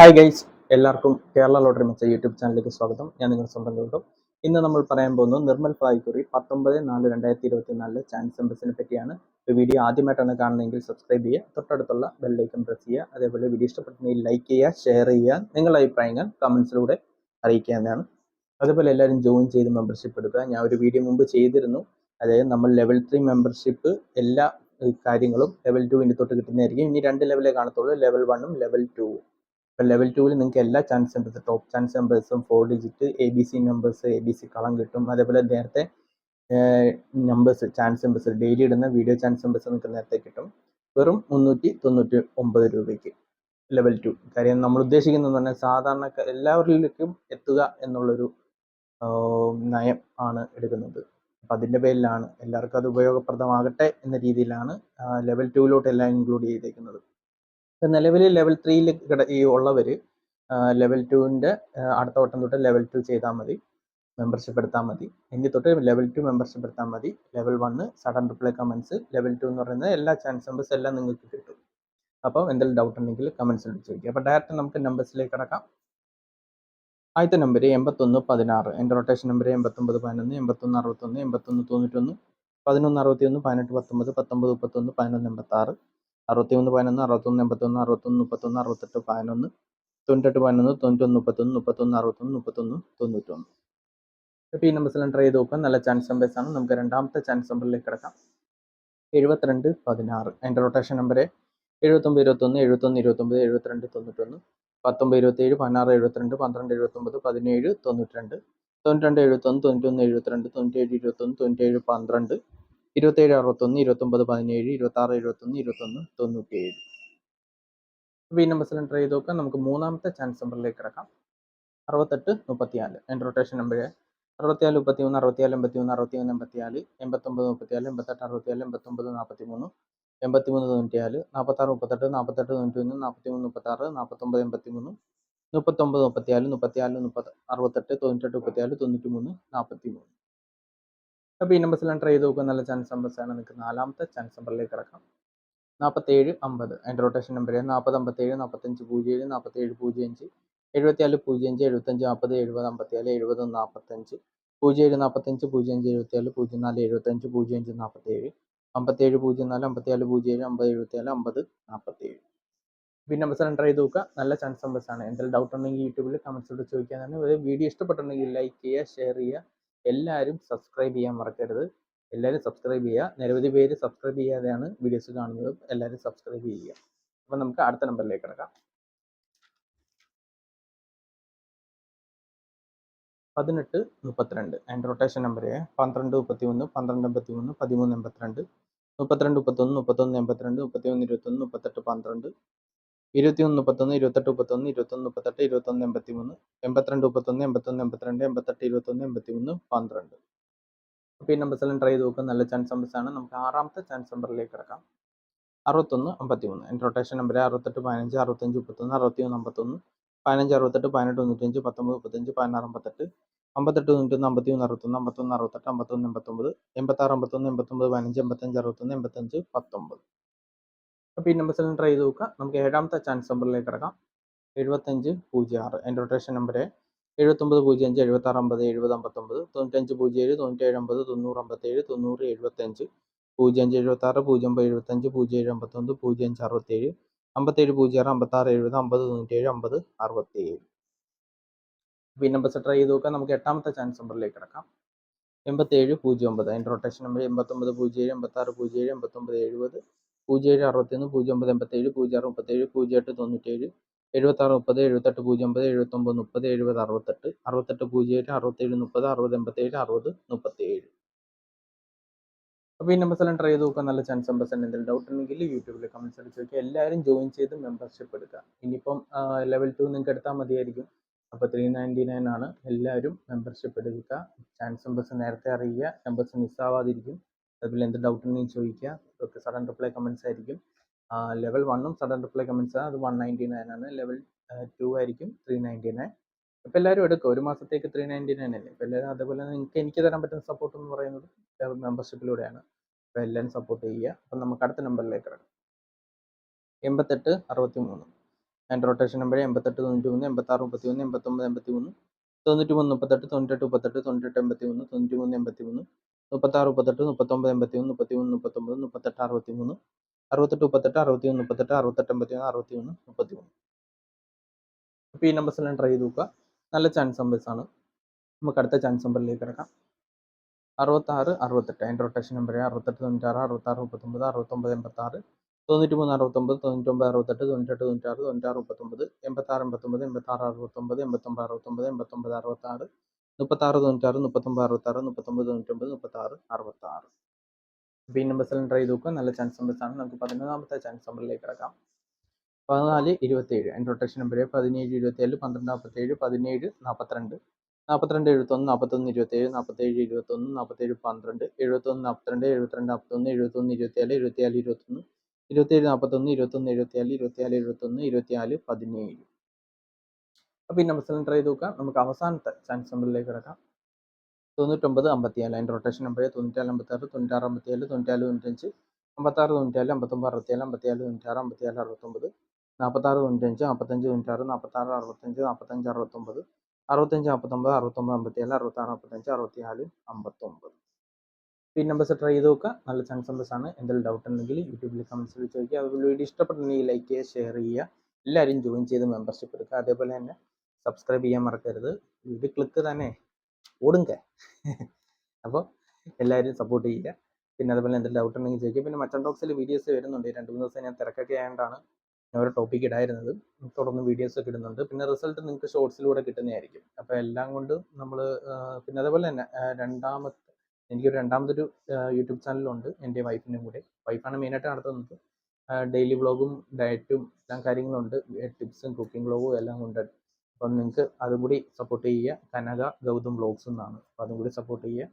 Hi guys, എല്ലാവർക്കും Kerala lottery മെച്ച YouTube ചാനലിലേക്ക് സ്വാഗതം. ഞാൻ നിങ്ങളുടെ സ്വന്തം ഗൗതം. ഇന്ന് നമ്മൾ പറയാൻ പോകുന്നത് നിർമ്മൽ ഭായ്ക്കുറി 19/4/2024 ചാൻസ് നമ്പേഴ്സിനെ പറ്റിയാണ്. ഈ വീഡിയോ ആദ്യമായിട്ടാണ് കാണുന്നതെങ്കിൽ സബ്സ്ക്രൈബ് ചെയ്യുക, തൊട്ടടുത്തുള്ള ബെല്ലൈക്കൺ പ്രസ് ചെയ്യുക. അതേപോലെ വീഡിയോ ഇഷ്ടപ്പെട്ടെങ്കിൽ ലൈക്ക് ചെയ്യുക, ഷെയർ ചെയ്യുക, നിങ്ങളുടെ അഭിപ്രായങ്ങൾ കമൻസിലൂടെ അറിയിക്കാവുന്നതാണ്. അതുപോലെ എല്ലാവരും ജോയിൻ ചെയ്ത് മെമ്പർഷിപ്പ് എടുക്കുക. ഞാൻ ഒരു വീഡിയോ മുമ്പ് ചെയ്തിരുന്നു. അതായത് നമ്മൾ ലെവൽ 3 മെമ്പർഷിപ്പ് എല്ലാ കാര്യങ്ങളും ലെവൽ 2 തൊട്ട് കിട്ടുന്നതായിരിക്കും. ഇനി 2 ലെവലേ കാണത്തുള്ളൂ, ലെവൽ 1ഉം ലെവൽ 2ഉം. ഇപ്പം ലെവൽ 2-ൽ നിങ്ങൾക്ക് എല്ലാ ചാൻസ് നമ്പേഴ്സ്, ടോപ്പ് ചാൻസ് നമ്പേഴ്സും 4 ഡിജിറ്റ് ABC നമ്പേഴ്സ്, ABC കളം കിട്ടും. അതേപോലെ നേരത്തെ നമ്പേഴ്സ്, ചാൻസ് നമ്പേഴ്സ്, ഡെയിലി ഇടുന്ന വീഡിയോ ചാൻസ് നമ്പേഴ്സ് നിങ്ങൾക്ക് നേരത്തെ കിട്ടും. വെറും 399 രൂപയ്ക്ക് ലെവൽ 2. കാര്യം നമ്മൾ ഉദ്ദേശിക്കുന്നത് പറഞ്ഞാൽ സാധാരണ എല്ലാവരിലേക്കും എത്തുക എന്നുള്ളൊരു നയം ആണ് എടുക്കുന്നത്. അപ്പം അതിൻ്റെ പേരിലാണ് എല്ലാവർക്കും അത് ഉപയോഗപ്രദമാകട്ടെ എന്ന രീതിയിലാണ് ലെവൽ 2-ലോട്ട് എല്ലാം ഇൻക്ലൂഡ് ചെയ്തേക്കുന്നത്. നിലവിൽ ലെവൽ 3-ൽ ഉള്ളവർ ലെവൽ 2-ൻ്റെ അടുത്ത വട്ടം തൊട്ട് ലെവൽ 2 ചെയ്താൽ മതി, മെമ്പർഷിപ്പ് എടുത്താൽ മതി. ഇനി തൊട്ട് ലെവൽ 2 മെമ്പർഷിപ്പ് എടുത്താൽ മതി. Level 1 sudden reply comments, level 2 എന്ന് പറയുന്നത് എല്ലാ ചാൻസ് നമ്പേഴ്സ് എല്ലാം നിങ്ങൾക്ക് കിട്ടും. അപ്പോൾ എന്തെങ്കിലും ഡൗട്ട് ഉണ്ടെങ്കിൽ കമൻസിൽ ചോദിക്കുക. അപ്പോൾ ഡയറക്റ്റ് നമുക്ക് നമ്പേഴ്സിലേക്ക് കിടക്കാം. ആദ്യത്തെ നമ്പർ 8116, എൻ്റെ റൊട്ടേഷൻ നമ്പർ 8911, 8161, 8191, 1161, 1819, 1931, 1186, 6111, 6181, 6131, 6811, 9811, 9131, 3161, 3191. അപ്പോൾ ഈ നമ്പേഴ്സിൽ എൻ്റർ ചെയ്ത് നോക്കാം. നല്ല ചാൻസ് നമ്പേഴ്സ് ആണ്. നമുക്ക് രണ്ടാമത്തെ ചാൻസ് നമ്പറിലേക്ക് കിടക്കാം. 7216, എൻ്റെ റൊട്ടേഷൻ നമ്പർ 7921, 7129, 7291, 1927, 1672, 1279, 1792, 9271, 9172, 9721, 9712, 2761, 2917, 2671, 2197. അപ്പോൾ ഈ നമ്പേഴ്സിൽ എൻ്റർ ചെയ്ത് നോക്കാം. നമുക്ക് മൂന്നാമത്തെ ചാൻസ് നമ്പറിലേക്ക് കിടക്കാം. 6834, എൻ്റെ റൊട്ടേഷൻ നമ്പർ 64 33, 64 81, 61 84, 89 34, 88 64, 89 43, 83 94, 46 38, 48 91, 43 36, 49 83, 39 34, 34 68, 98 34, 93 43. അപ്പോൾ ഈ നമ്പേഴ്സിൽ എൻ്റർ ചെയ്ത് നോക്കുക. നല്ല ചാൻസ് നമ്പേഴ്സ് ആണ്. നിങ്ങൾക്ക് നാലാമത്തെ ചാൻസ് നമ്പറിലേക്ക് കിടക്കാം. 4750, എൻ്റെ റൊട്ടേഷൻ നമ്പർ 40 57, 45 07, 47 05, 74 05, 75 40, 70 54, 70 45, 07 45, 05 74, 04 75, 05 47, 57 04, 54 07, 50 77, 50 47. പിന്നെ നമ്പേഴ്സ് എൻ്റർ ചെയ്ത് നോക്കുക. നല്ല ചാൻസ് നമ്പേഴ്സ് ആണ്. എന്തെങ്കിലും ഡൗട്ട് ഉണ്ടെങ്കിൽ യൂട്യൂബിൽ കമൻസിലൂടെ ചോദിക്കാനാണ്. വീഡിയോ ഇഷ്ടപ്പെട്ടിട്ടുണ്ടെങ്കിൽ ലൈക്ക് ചെയ്യുക, ഷെയർ ചെയ്യുക. എല്ലാവരും സബ്സ്ക്രൈബ് ചെയ്യാൻ മറക്കരുത്. എല്ലാവരും സബ്സ്ക്രൈബ് ചെയ്യുക. നിരവധി പേര് സബ്സ്ക്രൈബ് ചെയ്യാതെയാണ് വീഡിയോസ് കാണുന്നത്. എല്ലാവരും സബ്സ്ക്രൈബ് ചെയ്യുക. അപ്പം നമുക്ക് അടുത്ത നമ്പറിലേക്ക് കിടക്കാം. 1832, എൻ്റെ റൊട്ടേഷൻ നമ്പർ 12 31, 12 83, 13 82, 32 31, 31 82, 31 21, 38 12, 21 31, 28 31, 21 38, 21 83, 82 31, 81 82, 88 21, 83 12. അപ്പോൾ ഈ നമ്പേഴ്സ് എല്ലാം ട്രൈ ചെയ്ത് നോക്കുക. നല്ല ചാൻസ് നമ്പേഴ്സ് ആണ്. നമുക്ക് ആറാമത്തെ ചാൻസ് നമ്പറിലേക്ക് കിടക്കാം. 61 53, എൻ്റെ റൊട്ടേഷൻ നമ്പർ 68 15, 65 31, 61 51, 15 68, 18 95, 19 35, 16 58, 58 91, 53 61, 51 68, 51 89, 86 51, 89 15, 85 61, 85 അപ്പോൾ ഈ നമ്പേഴ്സ് എല്ലാം ട്രൈ ചെയ്ത് നോക്കുക. നമുക്ക് ഏഴാമത്തെ ചാൻസ് നമ്പറിലേക്ക് കിടക്കാം. 7506, എൻ്റെ റൊട്ടേഷൻ നമ്പർ 7905, 76 50, 70 59, 9507, 97 50, 90 57, 90 75, 05 76, 05 75, 07 51, 05 67, 57 06, 56 70, 50 97, 50 67. ഈ നമ്പേഴ്സ് ട്രൈ ചെയ്ത് നോക്കാം. നമുക്ക് എട്ടാമത്തെ ചാൻസ് നമ്പറിലേക്ക് കിടക്കാം. 8709, എൻ്റെ റൊട്ടേഷൻ നമ്പർ 8907, 86 07, 89 70, 07 61, 09 87, 06 37, 08 97, 76 30, 78 09, 79 30, 70 68, 68 07, 67 30, 60 87, 60 37. അപ്പോൾ ഈ നമ്പേഴ്സ് എല്ലാം ട്രൈ ചെയ്ത് നോക്കുക. നല്ല ചാൻസ് നമ്പേഴ്സ് ആണ്. എന്തെങ്കിലും ഡൗട്ട് ഉണ്ടെങ്കിൽ യൂട്യൂബിൽ കമൻസ് അടിച്ച് ചോദിക്കുക. എല്ലാവരും ജോയിൻ ചെയ്ത് മെമ്പർഷിപ്പ് എടുക്കുക. ഇനിയിപ്പം ലെവൽ 2 നിങ്ങൾക്ക് എടുത്താൽ മതിയായിരിക്കും. അപ്പോൾ 399 ആണ്. എല്ലാവരും മെമ്പർഷിപ്പ് എടുക്കുക. ചാൻസ് നമ്പേഴ്സ് നേരത്തെ അറിയുക. നമ്പേഴ്സ് മിസ്സാവാതിരിക്കും. അതുപോലെ എന്ത് ഡൗട്ട് ഉണ്ടെങ്കിൽ ചോദിക്കുക. ഇതൊക്കെ സഡൻ റിപ്ലൈ കമൻസ് ആയിരിക്കും. ലെവൽ 1ഉം സഡൻ റിപ്ലൈ കമൻസ് ആണ്. അത് 199 ആണ്. ലെവൽ 2 ആയിരിക്കും 399. അപ്പോൾ എല്ലാവരും എടുക്കുക. ഒരു മാസത്തേക്ക് 399 അല്ലേ. അപ്പോൾ എല്ലാവരും അതേപോലെ എനിക്ക് തരാൻ പറ്റുന്ന സപ്പോർട്ട് എന്ന് പറയുന്നത് മെമ്പർഷിപ്പിലൂടെയാണ്. അപ്പോൾ എല്ലാവരും സപ്പോർട്ട് ചെയ്യുക. അപ്പം നമുക്ക് അടുത്ത നമ്പറിലേക്ക് കിടക്കാം. 8863, എൻ്റെ റൊട്ടേഷൻ നമ്പർ 88 93 86 31 89 83 93 38 98 38 98 83 93 83 36 38 39 81 33 39 38 63 68 38 61 38 68 81 61 33. അപ്പോൾ ഈ നമ്പേഴ്സ് എല്ലാം ട്രൈ ചെയ്ത് നോക്കുക. നല്ല ചാൻസ് നമ്പേഴ്സാണ്. നമുക്ക് അടുത്ത ചാൻസ് നമ്പറിലേക്ക് കിടക്കാം. 66 68 അതിൻ്റെ റൊട്ടേഷൻ നമ്പർ 68 96 66 39 69 86 93 69 99 68 98 96 96 39 86 89 86 69 89 69 89 66 36 96 39 66 39 99 36 66. അപ്പോൾ ഈ നമ്പേഴ്സ് എല്ലാം ട്രൈ ചെയ്ത് നോക്കുക. നല്ല ചാൻസ് നമ്പേഴ്സാണ്. നമുക്ക് 11ാമത്തെ ചാൻസ് നമ്പറിലേക്ക് കിടക്കാം. 14 27 അതിൻ്റെ റൊട്ടേഷൻ നമ്പർ 17 27 12 47 17 42 42 71 41 27 47 21 47 12 71 42 72 41 71 27 24 21 27 41 21 74 24 21 24 17. അപ്പോൾ ഈ നമ്പേഴ്സ് ട്രൈ ചെയ്ത് നോക്കാം. നമുക്ക് അവസാനത്തെ ചാൻസ് നമ്പറിലേക്ക് കിടക്കാം. 99 54 അതിൻ്റെ റൊട്ടേഷൻ നമ്പർ 94 56 96 57 94 95 56 94 59 67 54 96 56 69 46 95 45 96 46 65 45 69 65 49 69 57 66 55 66 54 59. ഈ നമ്പേഴ്സ് ട്രൈ ചെയ്ത് നോക്കുക. നല്ല ചാൻസ് നമ്പേഴ്സാണ്. എന്തെങ്കിലും ഡൗട്ട് ഉണ്ടെങ്കിൽ യൂട്യൂബിൽ കമൻസിൽ ചോദിക്കുക. അതുപോലെ വീഡിയോ ഇഷ്ടപ്പെട്ടുണ്ടെങ്കിൽ ലൈക്ക് ചെയ്യുക, ഷെയർ ചെയ്യുക, എല്ലാവരും ജോയിൻ ചെയ്ത് മെമ്പർഷിപ്പ് എടുക്കുക. അതേപോലെ തന്നെ സബ്സ്ക്രൈബ് ചെയ്യാൻ മറക്കരുത്. ഇത് ക്ലിക്ക് തന്നെ ഓടുങ്ക. അപ്പോൾ എല്ലാവരും സപ്പോർട്ട് ചെയ്യുക. പിന്നെ അതുപോലെ എന്തെങ്കിലും ഡൗട്ട് ഉണ്ടെങ്കിൽ ചോദിക്കുക. പിന്നെ മച്ചൻ ടോക്സിൽ വീഡിയോസ് വരുന്നുണ്ട്. 2-3 ദിവസം ഞാൻ തിരക്കൊക്കെ ആയതുകൊണ്ടാണ് ഞാൻ ഒരു ടോപ്പിക് ഇടായിരുന്നത്. തുടർന്ന് വീഡിയോസ് ഒക്കെ ഇടുന്നുണ്ട്. പിന്നെ റിസൾട്ട് നിങ്ങൾക്ക് ഷോർട്സിലൂടെ കിട്ടുന്നതായിരിക്കും. അപ്പോൾ എല്ലാം കൊണ്ടും നമ്മൾ പിന്നെ അതേപോലെ തന്നെ എനിക്കൊരു രണ്ടാമതൊരു യൂട്യൂബ് ചാനലുണ്ട് എൻ്റെ വൈഫിൻ്റെയും കൂടെ. വൈഫാണ് മെയിനായിട്ട് നടത്തുന്നത്. ഡെയിലി വ്ളോഗും ഡയറ്റും എല്ലാം കാര്യങ്ങളുണ്ട്. ടിപ്സും കുക്കിംഗ് വ്ളോഗും എല്ലാം ഉണ്ട്. അപ്പം നിങ്ങൾക്ക് അതും കൂടി സപ്പോർട്ട് ചെയ്യുക. കനക ഗൗതം വ്ളോഗ്സ് എന്നാണ്. അപ്പോൾ അതും കൂടി സപ്പോർട്ട് ചെയ്യുക,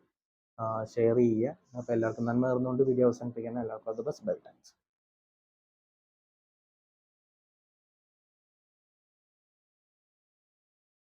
ഷെയർ ചെയ്യുക. അപ്പോൾ എല്ലാവർക്കും നന്മ നേർന്നുകൊണ്ട് വീഡിയോ അവസാനിപ്പിക്കണം. എല്ലാവർക്കും അത് ബെസ്റ്റ്. ബൈ. താങ്ക്സ്.